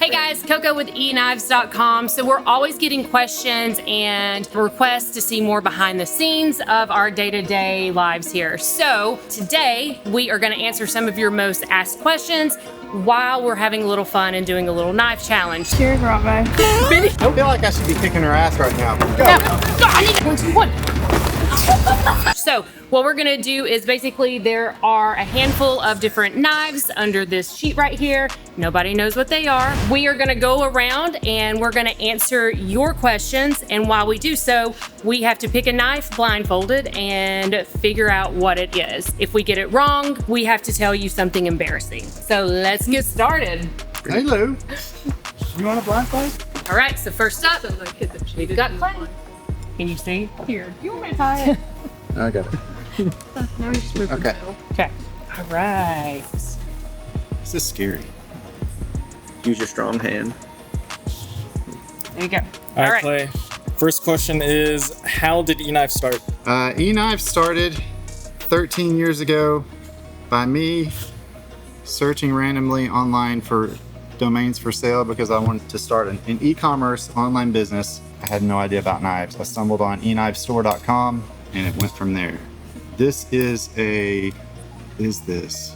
Hey guys, Coco with EKnives.com. So we're always getting questions and requests to see more behind the scenes of our day-to-day lives here. So today we are going to answer some of your most asked questions while we're having a little fun and doing a little knife challenge. Cheers, Robo. I feel like I should be kicking her ass right now. Go. No, I need 1, 2, 1. So what we're gonna do is basically there are a handful of different knives under this sheet right here. Nobody knows what they are. We are gonna go around and we're gonna answer your questions. And while we do so, we have to pick a knife blindfolded and figure out what it is. If we get it wrong, we have to tell you something embarrassing. So let's get started. Hey, Lou. You want a blindfold? All right, so first up, we've got Clay. Can you see? Here. You want me to tie it? I got it. No, you just move Okay. Okay. All right. This is scary. Use your strong hand. There you go. All right, Clay. First question is, how did EKnives start? EKnives started 13 years ago by me searching randomly online for domains for sale because I wanted to start an e-commerce online business. I had no idea about knives. I stumbled on eknivesstore.com and it went from there. This is this?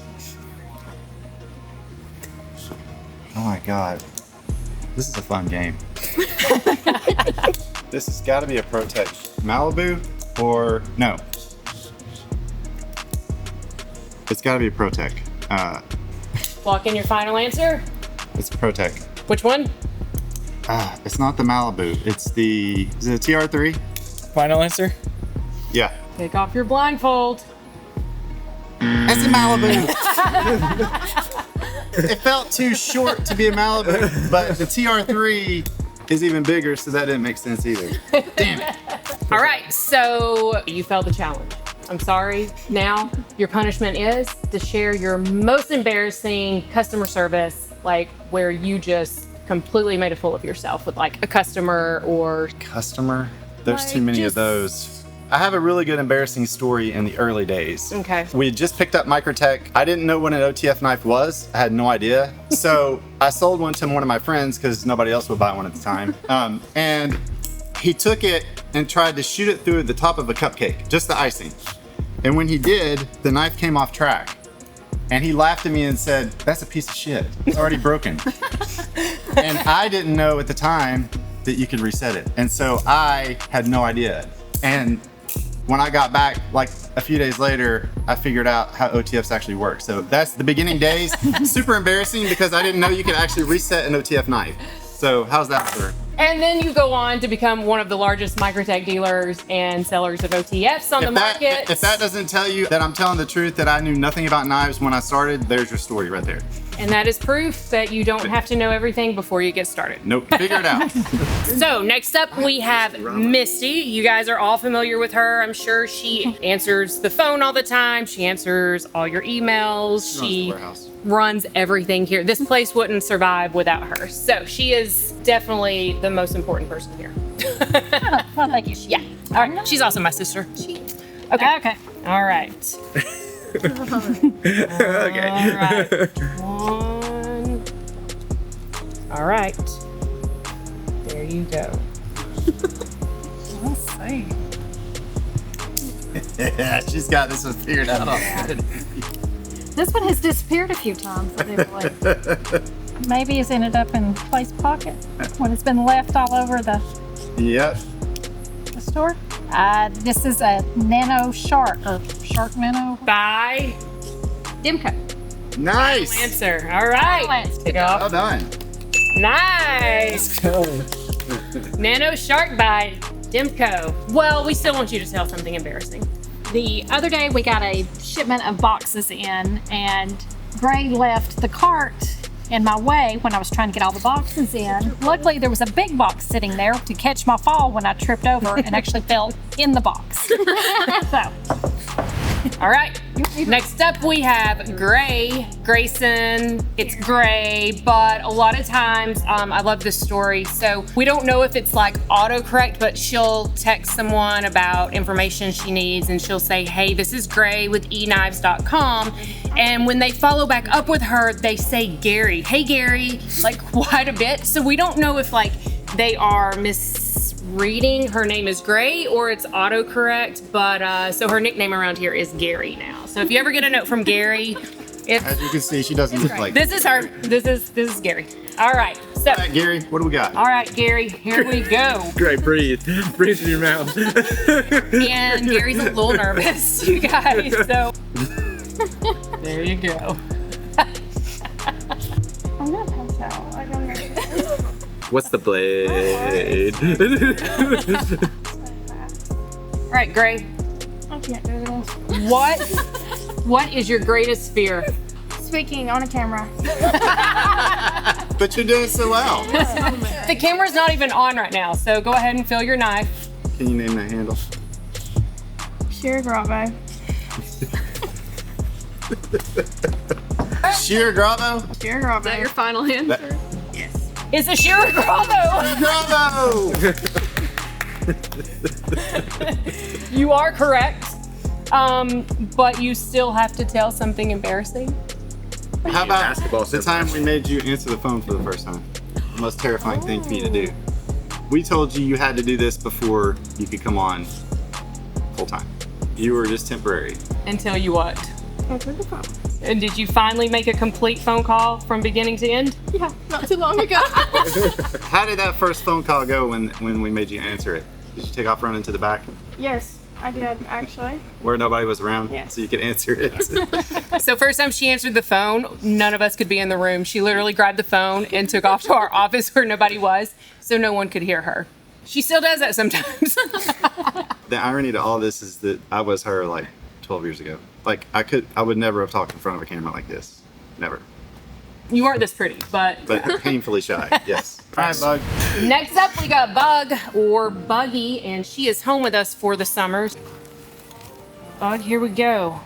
Oh my God. This is a fun game. This has got to be a Protec Malibu or no. It's got to be a Protec. Lock in your final answer. It's a Protec. Which one? It's not the Malibu. Is it a TR3? Final answer? Yeah. Take off your blindfold. It's a Malibu. It felt too short to be a Malibu, but the TR3 is even bigger, so that didn't make sense either. Damn it. All right, so you failed the challenge. I'm sorry. Now your punishment is to share your most embarrassing customer service, like where you just completely made a fool of yourself with like a customer or... Customer? There's Like, too many just- of those. I have a really good embarrassing story in the early days. Okay. We had just picked up Microtech. I didn't know what an OTF knife was. I had no idea. So I sold one to one of my friends because nobody else would buy one at the time. And he took it and tried to shoot it through the top of a cupcake, just the icing. And when he did, the knife came off track. And he laughed at me and said, "That's a piece of shit. It's already broken." And I didn't know at the time that you could reset it. And so I had no idea. And when I got back, like a few days later, I figured out how OTFs actually work. So that's the beginning days. Super embarrassing because I didn't know you could actually reset an OTF knife. So how's that for? And then you go on to become one of the largest Microtech dealers and sellers of OTFs on the market. If that doesn't tell you that I'm telling the truth, that I knew nothing about knives when I started, there's your story right there. And that is proof that you don't have to know everything before you get started. Nope, figure it out. So next up we have Misty. You guys are all familiar with her. I'm sure she answers the phone all the time. She answers all your emails. She runs everything here. This place wouldn't survive without her. So she is definitely the most important person here. Well, thank you. Yeah. All right. She's also my sister. Okay. Okay. All right. Okay. All right. One. All right. There you go. Let's see. Yeah, she's got this one figured out. This one has disappeared a few times, I do believe. Maybe it's ended up in Clay's pocket when it's been left all over the Yep. store. This is a Nano Shark, or Shark Nano. By Dimco. Nice. Answer. All right. Lance. Take off. Well done. Nice. Nano Shark by Dimco. Well, we still want you to tell something embarrassing. The other day we got a shipment of boxes in, and Gray left the cart in my way when I was trying to get all the boxes in. Luckily, there was a big box sitting there to catch my fall when I tripped over and actually fell in the box. So, All right. Next up, we have Gray. Grayson. It's Gray, but a lot of times, I love this story. So we don't know if it's like autocorrect, but she'll text someone about information she needs, and she'll say, "Hey, this is Gray with EKnives.com." And when they follow back up with her, they say Gary. Hey, Gary, like quite a bit. So we don't know if like they are misreading her name is Gray or it's autocorrect, but so her nickname around here is Gary now. So if you ever get a note from Gary, As you can see, she doesn't look like this is her. This is Gary. All right. So All right, Gary, what do we got? all right, Gary, here we go. Great, breathe. Breathe in your mouth. And Gary's a little nervous, you guys. So there you go. I'm gonna pass out. I don't know. What's the blade? All right, Gray. I can't do this. What is your greatest fear? Speaking on a camera. But you're doing so well. The camera's not even on right now, so go ahead and fill your knife. Can you name that handle? Sheer Grabo. Sheer Grabo? Sheer Grabo. Is that your final answer? It's a Shearer Grabo. Grabo! You are correct, but you still have to tell something embarrassing. How about Basketball the so time much. we made you answer the phone for the first time? The most terrifying thing for you to do. We told you you had to do this before you could come on full time. You were just temporary. Until you what? Answer the phone. And did you finally make a complete phone call from beginning to end? Yeah, not too long ago. How did that first phone call go when we made you answer it? Did you take off running to the back Yes, I did actually. where nobody was around Yes. so you could answer it? So first time she answered the phone, none of us could be in the room. She literally grabbed the phone and took off to our office where nobody was, so no one could hear her. She still does that sometimes. The irony to all this is that I was her like 12 years ago. Like I would never have talked in front of a camera like this. Never. You weren't this pretty, but Painfully shy, yes. All right, Bug. next up we got Bug or Buggy, and she is home with us for the summers. Bug, here we go.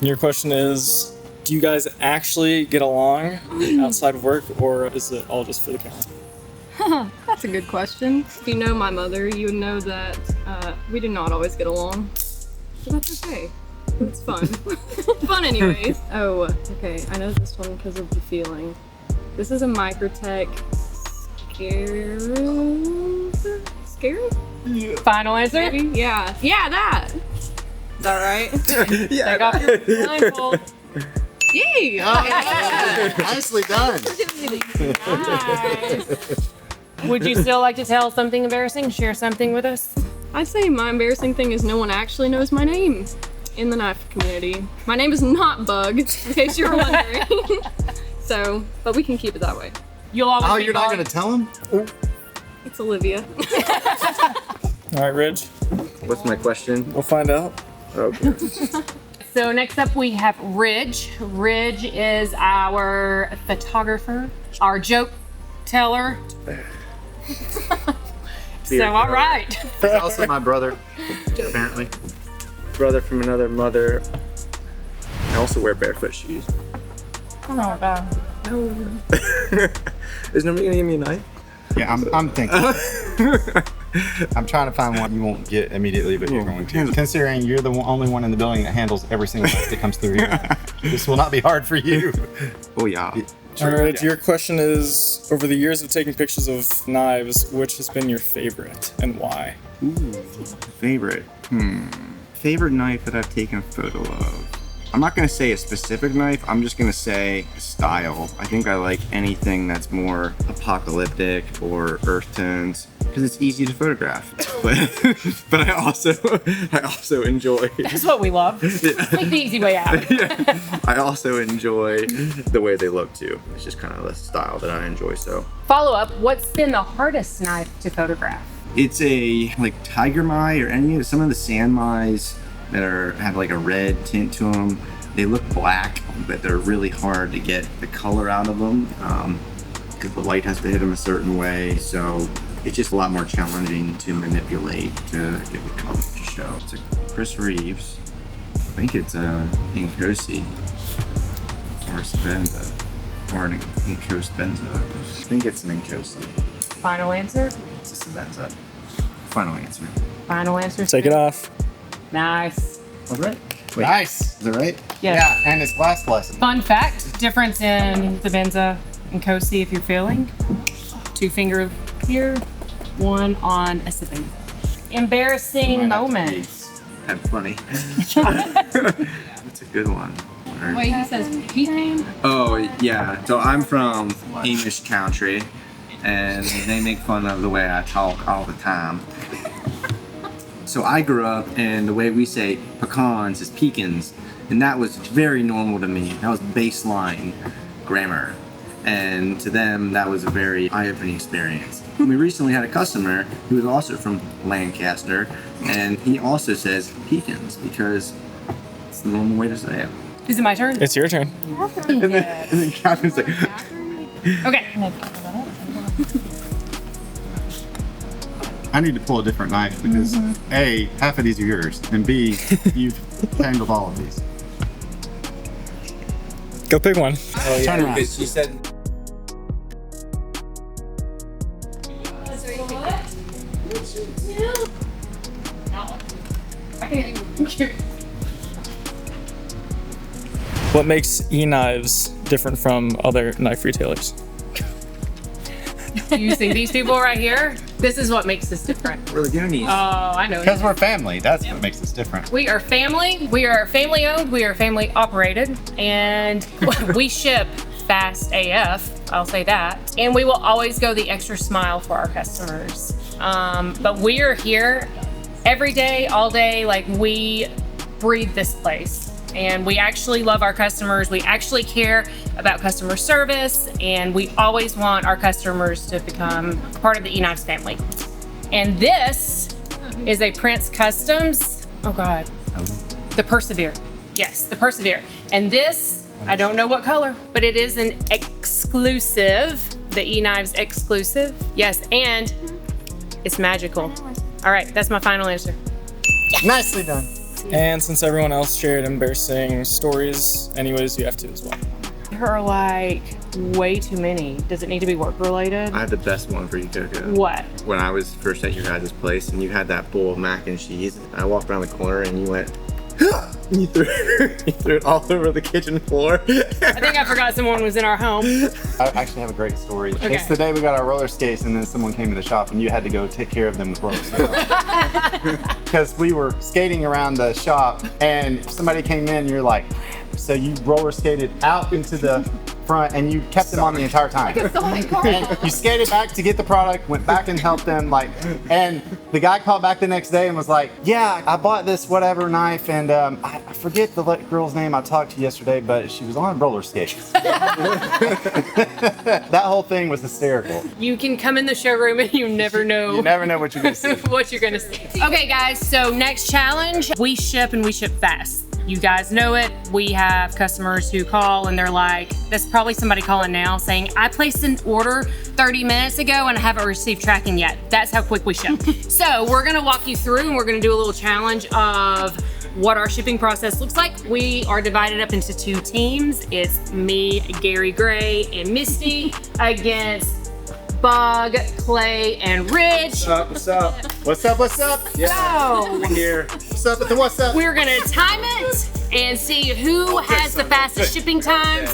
Your question is, do you guys actually get along outside of work, or is it all just for the camera? That's a good question. If you know my mother, you would know that we do not always get along. But that's okay. It's fun. Fun anyways. Oh, okay. I know this one because of the feeling. This is a Microtech Scary? Final answer? Maybe? Yeah. Yeah, that. Is that right? Take off your blindfold. Yay! Nicely done. Nice. Would you still like to tell something embarrassing? Share something with us? I'd say my embarrassing thing is no one actually knows my name in the knife community. My name is not Bug, in case you were wondering. So, but we can keep it that way. You'll always Oh, be you're not Bug. gonna tell him? It's Olivia. All right, Ridge, What's my question? we'll find out. Okay. So next up we have Ridge. Ridge is our photographer, our joke teller. So all right. He's also my brother, apparently. Brother from another mother. I also wear barefoot shoes. Oh my god. Is nobody gonna give me a knife? Yeah, I'm thinking. I'm trying to find one you won't get immediately, but you're going to. Considering you're the only one in the building that handles every single knife that comes through here, this will not be hard for you. Oh yeah. All right, your question is, over the years of taking pictures of knives, which has been your favorite and why? Favorite? Favorite knife that I've taken a photo of? I'm not gonna say a specific knife, I'm just gonna say style. I think I like anything that's more apocalyptic or earth tones, because it's easy to photograph. But I also enjoy That's what we love. Take the easy way out. I also enjoy the way they look too. It's just kind of the style that I enjoy, so. Follow up, what's been the hardest knife to photograph? It's a like tiger mai or some of the sand mais that have like a red tint to them. They look black, but they're really hard to get the color out of them because the light has to hit them a certain way. So It's just a lot more challenging to manipulate to get the color to show. It's a Chris Reeves. I think it's a Inkosi or Spenza or an Inkos Benza. I think it's an Inkosi. Final answer? It's a Spenza. Final answer. Final answer. Take it off. Nice. All right. Wait, Nice. is that right? Yes. Yeah, and it's glass lesson. Fun fact, difference in the Benza and Kosi if you're feeling. 2 finger here, 1 on a sipping. Embarrassing moment. Kind of funny. That's a good one. Wait, he says pecan. Oh yeah, so I'm from English country, and they make fun of the way I talk all the time. So I grew up, and the way we say pecans is pecans, and that was very normal to me. That was baseline grammar, and to them that was a very eye-opening experience. We recently had a customer who was also from Lancaster, and he also says pecans because it's the normal way to say it. Is it my turn? It's your turn. And then Catherine's like, Okay. I need to pull a different knife because A, half of these are yours, and B, you've handled all of these. Go pick one. oh yeah, Turn around. because she said. What makes EKnives different from other knife retailers? You see these people right here? This is what makes us different. We're Laguni's. Oh, I know. Because we're family. That's what makes us different. We are family. We are family owned. We are family operated. And we ship fast AF. I'll say that. And we will always go the extra smile for our customers. But we are here every day, all day. Like, we breathe this place. And we actually love our customers. We actually care about customer service. And we always want our customers to become part of the EKnives family. And this is a Prince Customs. Oh God. The Persevere. Yes, the Persevere. And this, I don't know what color, but it is an exclusive, the EKnives exclusive. Yes, and it's magical. All right, that's my final answer. Nicely done. And since everyone else shared embarrassing stories, anyways, you have to as well. There are like way too many. Does it need to be work related? I have the best one for you, Coco. What? When I was first at your guys' place and you had that bowl of mac and cheese, I walked around the corner and you went, and you threw it all over the kitchen floor. I think I forgot someone was in our home. I actually have a great story. Okay. It's the day we got our roller skates and then someone came to the shop and you had to go take care of them with roller skates. Because we were skating around the shop and somebody came in and you're like, so you roller skated out into the front and you kept them on the entire time. And you skated back to get the product, went back and helped them, like, and the guy called back the next day and was like, yeah, I bought this whatever knife and I forget the girl's name I talked to yesterday, but she was on roller skates. That whole thing was hysterical. You can come in the showroom and you never know. You never know what you're gonna see. what you're gonna see. Okay guys, so next challenge, we ship and we ship fast. You guys know it. We have customers who call and they're like, that's probably somebody calling now saying, I placed an order 30 minutes ago and I haven't received tracking yet. That's how quick we ship. So we're gonna walk you through and we're gonna do a little challenge of what our shipping process looks like. We are divided up into 2 teams. It's me, Gary Gray, and Misty against Bug, Clay, and Rich. What's up? What's up? What's up? So Here. What's up with the what's up? we're gonna time it and see who has the fastest shipping times.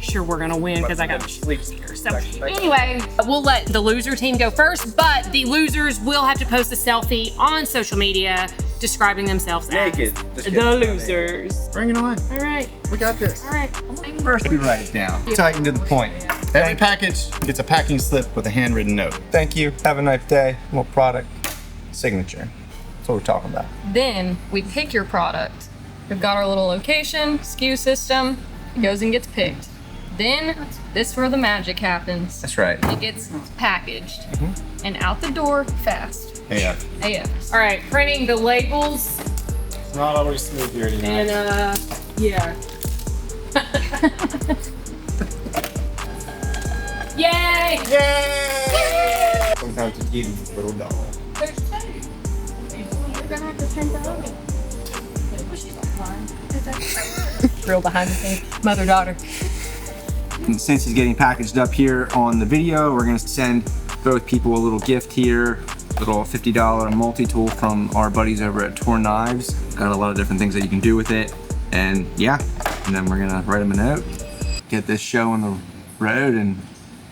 Sure, we're gonna win because I got my sleeves here. So anyway, we'll let the loser team go first, but the losers will have to post a selfie on social media describing themselves Naked. as the losers. Bring it on. All right, We got this. all right. First, we write it down. Tighten to the point. Every package gets a packing slip with a handwritten note. Thank you. Have a nice day. More product. Signature. That's what we're talking about. Then we pick your product. We've got our little location, SKU system. It goes and gets picked. Then this is where the magic happens. That's right. It gets packaged and out the door fast. Yeah. AF. All right, printing the labels It's not always smooth here anymore. and yeah. Yay! Yay! Constantine's little doll. You're gonna have to turn that on. Real behind the scenes. Mother-daughter. And since he's getting packaged up here on the video, we're gonna send both people a little gift here. Little $50 multi-tool from our buddies over at EKnives. Got a lot of different things that you can do with it. And yeah, and then we're gonna write them a note, get this show on the road and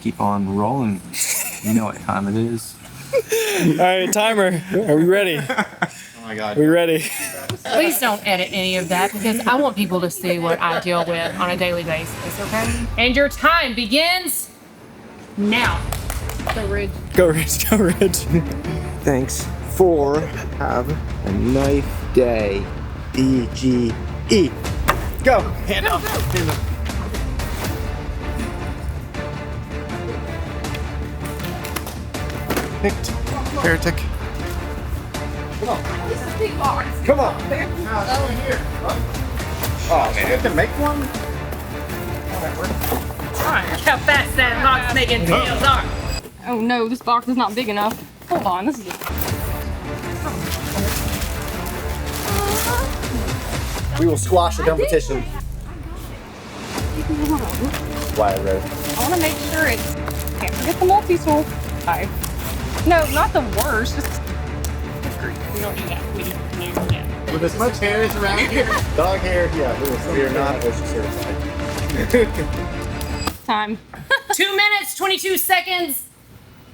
keep on rolling. You know what time it is. All right, timer. Are we ready? Oh my God. We ready? Please don't edit any of that because I want people to see what I deal with on a daily basis, okay? And your time begins now. The ridge. Go Rich, go Rich. Thanks for have a knife day. E-G-E. Go! Hand up. Hand up. Picked. Heretic. Come on. Oh man, you have to make one? How fast that box making tails are. Oh no, this box is not big enough. Hold on, this is We will squash the competition. Why red? I want to make sure it's. Can't forget the multi-tool. Five. No, not the worst. Just We don't do that. We don't do that. With as much hair as around here, dog hair, yeah, we are not OSHA certified. time. 2 minutes, 22 seconds.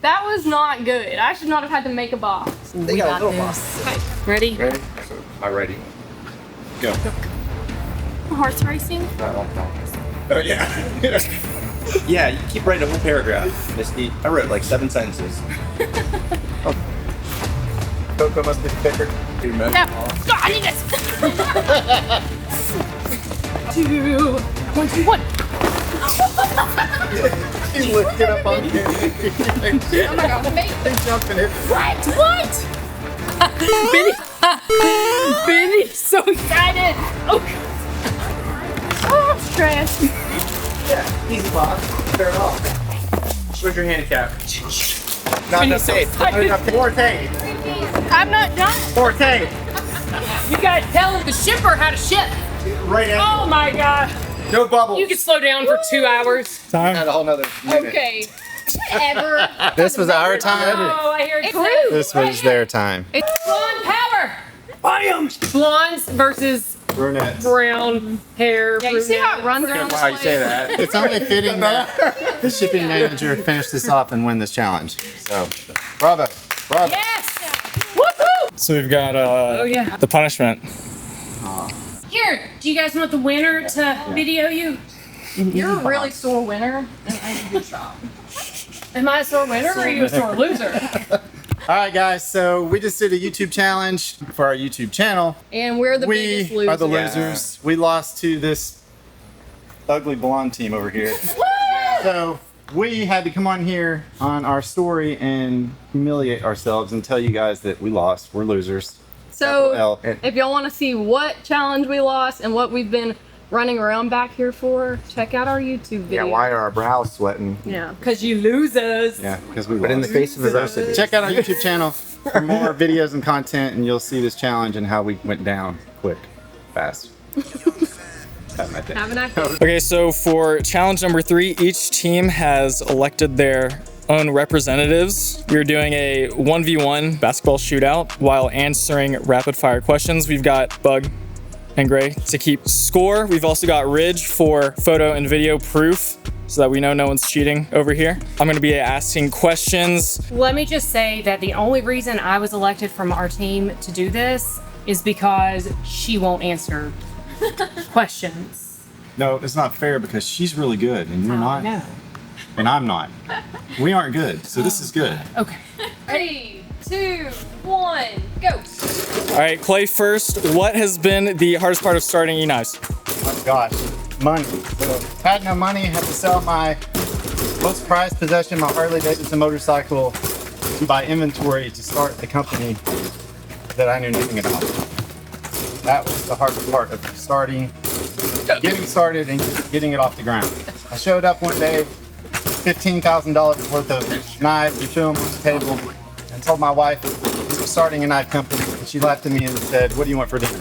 That was not good. I should not have had to make a box. They got a little box. Ready? Ready? I'm ready. Go. My heart's racing. Oh yeah. Yeah, you keep writing a whole paragraph, Misty. I wrote like 7 sentences. Coco must be thicker. No. God, I need this. 2, 1, 2, 1. He lifted up on you. Oh my god, the bait. He's jumping it. What? Benny's so excited. Oh, Oh, I'm stressed. Yeah, easy box. Fair enough. Where's your handicap? Not enough tape. Not enough tape. More tape. I'm not done. More tape. you gotta tell the shipper how to ship. Right Oh out. my God. No bubbles. You can slow down for 2 hours. Time. Add a whole nother minute. Okay. Ever. This was our time. Oh, I hear it. This was their time. Blonde power. Bam! Blondes versus Brunettes. brown hair. Yeah, you see how it runs around How you say that? It's only fitting that the shipping manager finish this off and win this challenge. So, bravo. Bravo. Yes. Woohoo! So we've got yeah. the punishment. Here, do you guys want the winner to video you? You're a really sore winner, and I did a good job. Am I a sore winner or are you a sore loser? All right, guys. So we just did a YouTube challenge for our YouTube channel. And we're the biggest We losers. are the losers. We lost to this ugly blonde team over here. So we had to come on here on our story and humiliate ourselves and tell you guys that we lost. We're losers. So, L. if y'all want to see what challenge we lost and what we've been running around back here for, check out our YouTube video. Yeah, why are our brows sweating? Yeah. Because you losers. Yeah, because we But in the lost. face of adversity. Check out our YouTube channel for more videos and content, and you'll see this challenge and how we went down quick, fast. Have my day. Have a nice day. Okay, so for challenge number 3, each team has elected their own representatives. We're doing a 1v1 basketball shootout while answering rapid fire questions. We've got Bug and Gray to keep score. We've also got Ridge for photo and video proof so that we know no one's cheating over here. I'm gonna be asking questions. Let me just say that the only reason I was elected from our team to do this is because she won't answer questions. No, it's not fair because she's really good and you're not, No. and I'm not. We aren't good, so this is good. Okay. 3, 2, 1, go. All right, Clay first. What has been the hardest part of starting EKnives? Oh my gosh, money. So, had no money, had to sell my most prized possession, my Harley Davidson motorcycle, to buy inventory to start the company that I knew nothing about. That was the hardest part of getting started and getting it off the ground. I showed up one day, $15,000 worth of knives. We threw them on the table and told my wife we were starting a knife company. And she laughed at me and said, "What do you want for dinner?"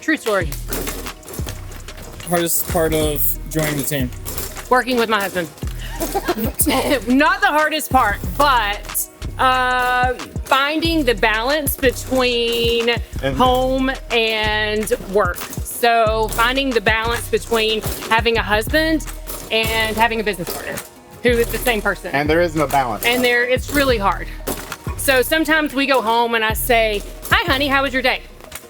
True story. Hardest part of joining the team? Working with my husband. Not the hardest part, but finding the balance between home and work. So finding the balance between having a husband and having a business partner who is the same person. And there is no balance. And it's really hard. So sometimes we go home and I say, "Hi honey, how was your day?"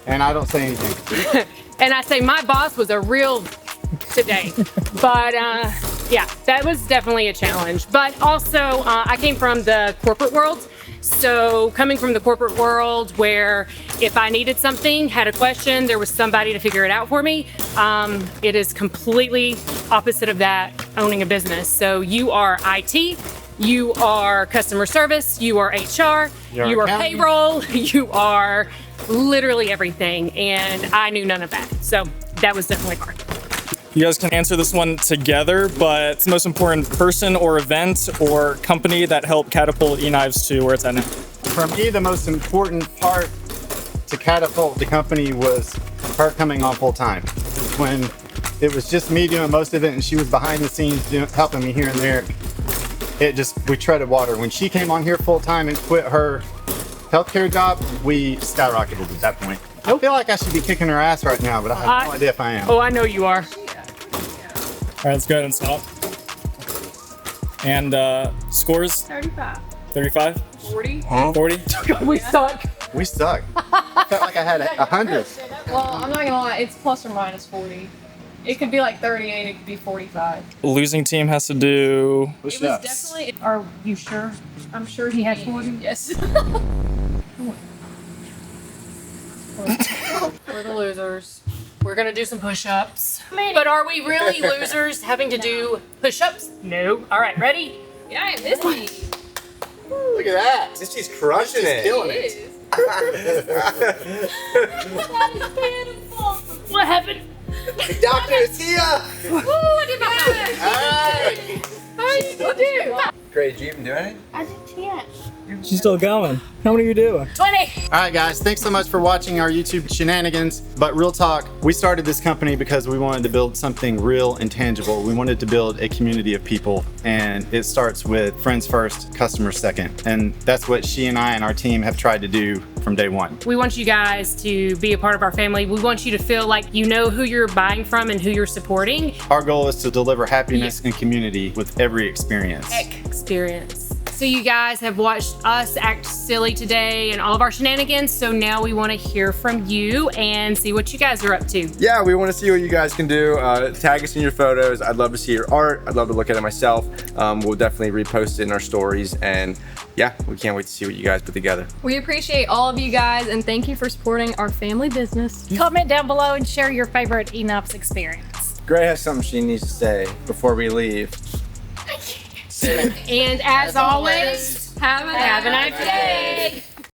And I don't say anything. And I say, "My boss was a real today." But yeah, that was definitely a challenge. But also, I came from the corporate world. So coming from the corporate world where if I needed something, had a question, there was somebody to figure it out for me. It is completely opposite of that, owning a business. So you are IT, you are customer service, you are HR, you are accounting. payroll, you are literally everything. And I knew none of that. So that was definitely hard. You guys can answer this one together, but it's the most important person or event or company that helped catapult EKnives to where it's at now. For me, the most important part to catapult the company was her coming on full time. When it was just me doing most of it and she was behind the scenes helping me here and there, we treaded water. When she came on here full time and quit her healthcare job, we skyrocketed at that point. I feel like I should be kicking her ass right now, but I have no idea if I am. Oh, I know you are. All right, let's go ahead and stop. And scores? 35. 35? 40? 40? We suck. We suck. I felt like I had 100. Well, I'm not gonna lie, it's plus or minus 40. It could be like 38, it could be 45. Losing team has to do... It was definitely. Are you sure? I'm sure He had 40? Yes. We're the losers. We're gonna do some push-ups. But are we really losers having to do push-ups? No. All right, ready? Yeah, this week. Look at that. She's crushing it. Killing it. What happened? Doctor, it's here. Woo, I did my best. How do you do? Great. Did you even do anything? I did 10. She's still going. How many are you doing? 20. All right, guys, thanks so much for watching our YouTube shenanigans. But real talk, we started this company because we wanted to build something real and tangible. We wanted to build a community of people, and it starts with friends first, customers second. And that's what she and I and our team have tried to do from day one. We want you guys to be a part of our family. We want you to feel like you know who you're buying from and who you're supporting. Our goal is to deliver happiness and community with every experience. Experience. So you guys have watched us act silly today and all of our shenanigans. So now we want to hear from you and see what you guys are up to. Yeah, we want to see what you guys can do. Tag us in your photos. I'd love to see your art. I'd love to look at it myself. We'll definitely repost it in our stories. And yeah, we can't wait to see what you guys put together. We appreciate all of you guys and thank you for supporting our family business. Comment down below and share your favorite EKnives experience. Gray has something she needs to say before we leave. And as always, Have a have a nice day.